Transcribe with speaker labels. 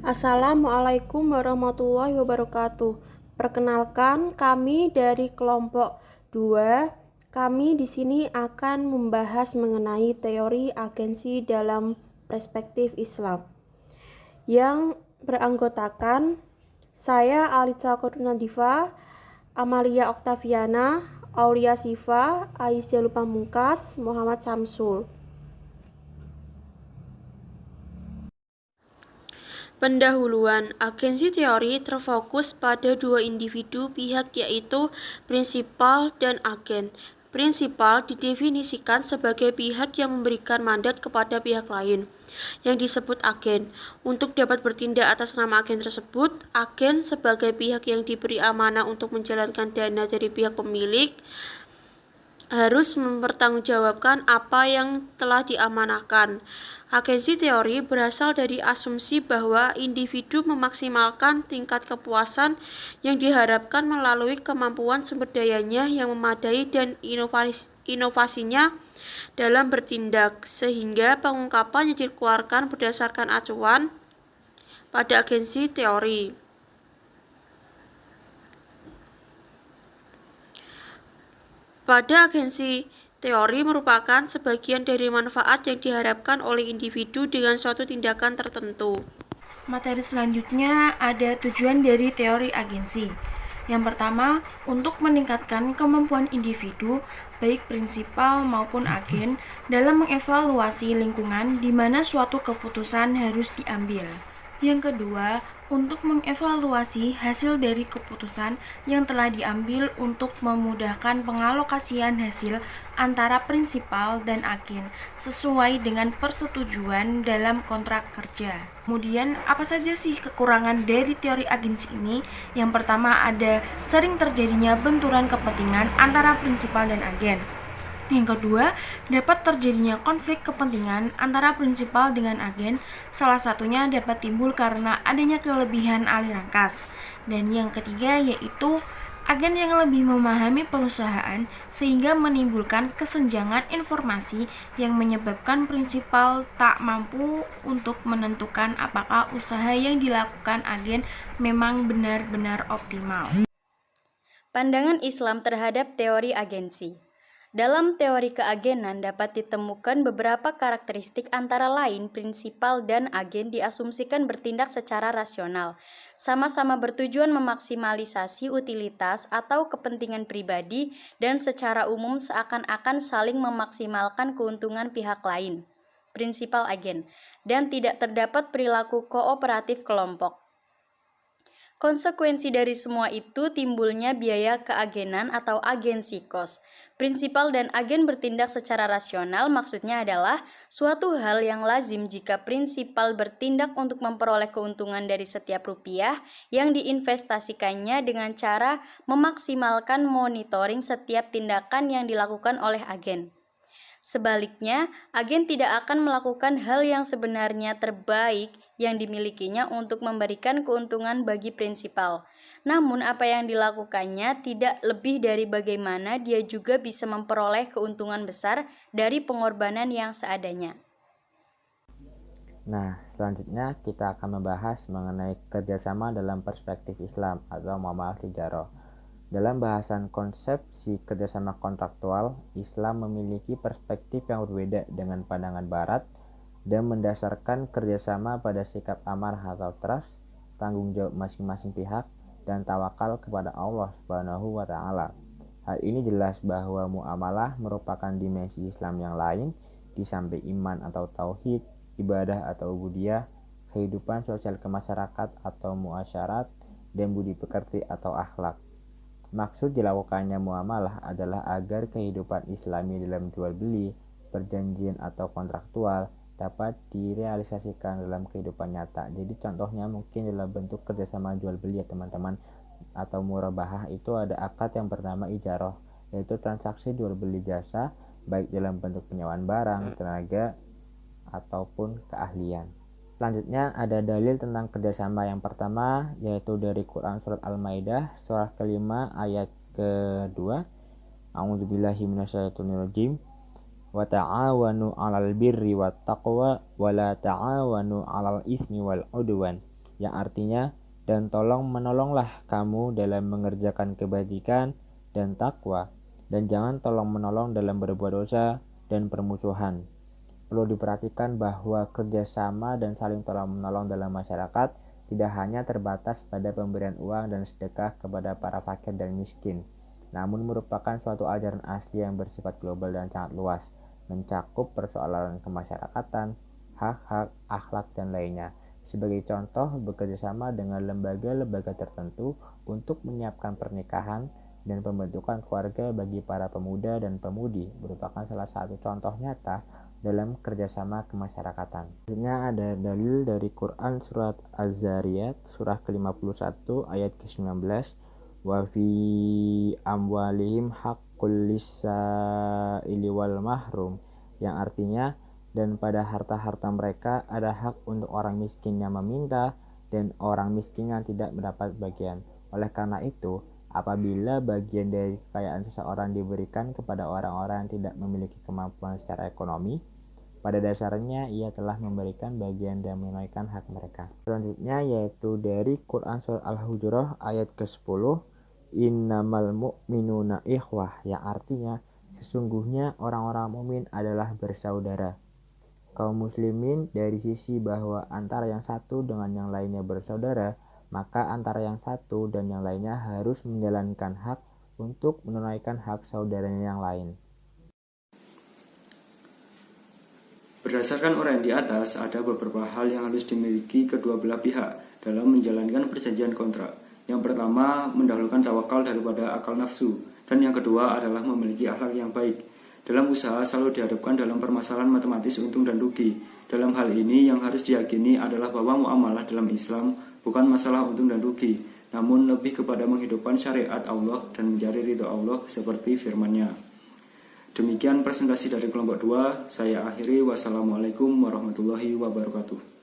Speaker 1: Assalamualaikum warahmatullahi wabarakatuh. Perkenalkan, kami dari kelompok 2. Kami di sini akan membahas mengenai teori agensi dalam perspektif Islam yang beranggotakan saya Alica Kurniadifa, Amalia Oktaviana, Aulia Siva, Aisyah Lupamungkas, Muhammad Samsul. Pendahuluan, agensi teori terfokus pada dua individu pihak yaitu prinsipal dan agen. Prinsipal didefinisikan sebagai pihak yang memberikan mandat kepada pihak lain, yang disebut agen. Untuk dapat bertindak atas nama agen tersebut, agen sebagai pihak yang diberi amanah untuk menjalankan dana dari pihak pemilik, harus mempertanggungjawabkan apa yang telah diamanahkan. Agensi teori berasal dari asumsi bahwa individu memaksimalkan tingkat kepuasan yang diharapkan melalui kemampuan sumber dayanya yang memadai dan inovasinya dalam bertindak, sehingga pengungkapan yang dikeluarkan berdasarkan acuan pada agensi teori. Pada agensi teori merupakan sebagian dari manfaat yang diharapkan oleh individu dengan suatu tindakan tertentu.
Speaker 2: Materi selanjutnya ada tujuan dari teori agensi. Yang pertama, untuk meningkatkan kemampuan individu, baik prinsipal maupun agen, dalam mengevaluasi lingkungan di mana suatu keputusan harus diambil. Yang kedua, untuk mengevaluasi hasil dari keputusan yang telah diambil untuk memudahkan pengalokasian hasil antara prinsipal dan agen sesuai dengan persetujuan dalam kontrak kerja. Kemudian, apa saja sih kekurangan dari teori agensi ini? Yang pertama ada sering terjadinya benturan kepentingan antara prinsipal dan agen. Yang kedua, dapat terjadinya konflik kepentingan antara prinsipal dengan agen. Salah satunya dapat timbul karena adanya kelebihan aliran kas. Dan yang ketiga yaitu agen yang lebih memahami perusahaan sehingga menimbulkan kesenjangan informasi yang menyebabkan prinsipal tak mampu untuk menentukan apakah usaha yang dilakukan agen memang benar-benar optimal.
Speaker 3: Pandangan Islam terhadap teori agensi. Dalam teori keagenan dapat ditemukan beberapa karakteristik antara lain prinsipal dan agen diasumsikan bertindak secara rasional, sama-sama bertujuan memaksimalisasi utilitas atau kepentingan pribadi dan secara umum seakan-akan saling memaksimalkan keuntungan pihak lain, prinsipal agen, dan tidak terdapat perilaku kooperatif kelompok. Konsekuensi dari semua itu timbulnya biaya keagenan atau agensi kos. Prinsipal dan agen bertindak secara rasional maksudnya adalah suatu hal yang lazim jika prinsipal bertindak untuk memperoleh keuntungan dari setiap rupiah yang diinvestasikannya dengan cara memaksimalkan monitoring setiap tindakan yang dilakukan oleh agen. Sebaliknya, agen tidak akan melakukan hal yang sebenarnya terbaik yang dimilikinya untuk memberikan keuntungan bagi prinsipal. Namun, apa yang dilakukannya tidak lebih dari bagaimana dia juga bisa memperoleh keuntungan besar dari pengorbanan yang seadanya.
Speaker 4: Nah, selanjutnya kita akan membahas mengenai kerjasama dalam perspektif Islam atau muamalah tijarah. Dalam bahasan konsepsi kerjasama kontraktual, Islam memiliki perspektif yang berbeda dengan pandangan Barat dan mendasarkan kerjasama pada sikap amanah atau trust, tanggung jawab masing-masing pihak, dan tawakal kepada Allah Subhanahu wa Ta'ala. Hal ini jelas bahwa muamalah merupakan dimensi Islam yang lain di samping iman atau tauhid, ibadah atau ubudiyah, kehidupan sosial kemasyarakat atau muasyarat, dan budi pekerti atau akhlak. Maksud dilakukannya muamalah adalah agar kehidupan Islami dalam jual beli, perjanjian atau kontraktual dapat direalisasikan dalam kehidupan nyata. Jadi contohnya mungkin dalam bentuk kerjasama jual beli ya teman-teman, atau murabahah itu ada akad yang bernama ijarah, yaitu transaksi jual beli jasa baik dalam bentuk penyewaan barang, tenaga, ataupun keahlian. Selanjutnya ada dalil tentang kerjasama yang pertama yaitu dari Quran surat Al-Maidah surah kelima ayat kedua. A'udzubillahi minasyaitonirrajim. Wa ta'awanu 'alal birri wat taqwa wa la ta'awanu 'alal ismi wal 'udwan yang artinya, dan tolong menolonglah kamu dalam mengerjakan kebajikan dan takwa, dan jangan tolong menolong dalam berbuat dosa dan permusuhan. Perlu diperhatikan bahwa kerjasama dan saling tolong menolong dalam masyarakat tidak hanya terbatas pada pemberian uang dan sedekah kepada para fakir dan miskin, namun merupakan suatu ajaran asli yang bersifat global dan sangat luas, mencakup persoalan kemasyarakatan, hak-hak, akhlak, dan lainnya. Sebagai contoh, bekerjasama dengan lembaga-lembaga tertentu untuk menyiapkan pernikahan dan pembentukan keluarga bagi para pemuda dan pemudi merupakan salah satu contoh nyata dalam kerjasama kemasyarakatan. Selanjutnya ada dalil dari Quran surat Az-Zariyat surah ke-51 ayat ke-19, wa fi amwalihim haqqul lis-sa'ili wal mahrum, yang artinya, dan pada harta-harta mereka ada hak untuk orang miskin yang meminta dan orang miskin yang tidak mendapat bagian. Oleh karena itu, apabila bagian dari kekayaan seseorang diberikan kepada orang-orang yang tidak memiliki kemampuan secara ekonomi, pada dasarnya ia telah memberikan bagian dan menunaikan hak mereka. Selanjutnya yaitu dari Quran Surah Al-Hujurat ayat ke-10, innamal mu'minuna ikhwah, yang artinya sesungguhnya orang-orang mukmin adalah bersaudara. Kaum muslimin dari sisi bahwa antara yang satu dengan yang lainnya bersaudara, maka antara yang satu dan yang lainnya harus menjalankan hak untuk menunaikan hak saudaranya yang lain.
Speaker 5: Berdasarkan uraian di atas, ada beberapa hal yang harus dimiliki kedua belah pihak dalam menjalankan perjanjian kontrak. Yang pertama, mendahulukan tawakal daripada akal nafsu, dan yang kedua adalah memiliki akhlak yang baik. Dalam usaha selalu dihadapkan dalam permasalahan matematis untung dan rugi. Dalam hal ini yang harus diyakini adalah bahwa muamalah dalam Islam bukan masalah untung dan rugi, namun lebih kepada menghidupkan syariat Allah dan mencari ridho Allah seperti firman-Nya. Demikian presentasi dari kelompok 2, saya akhiri. Wassalamualaikum warahmatullahi wabarakatuh.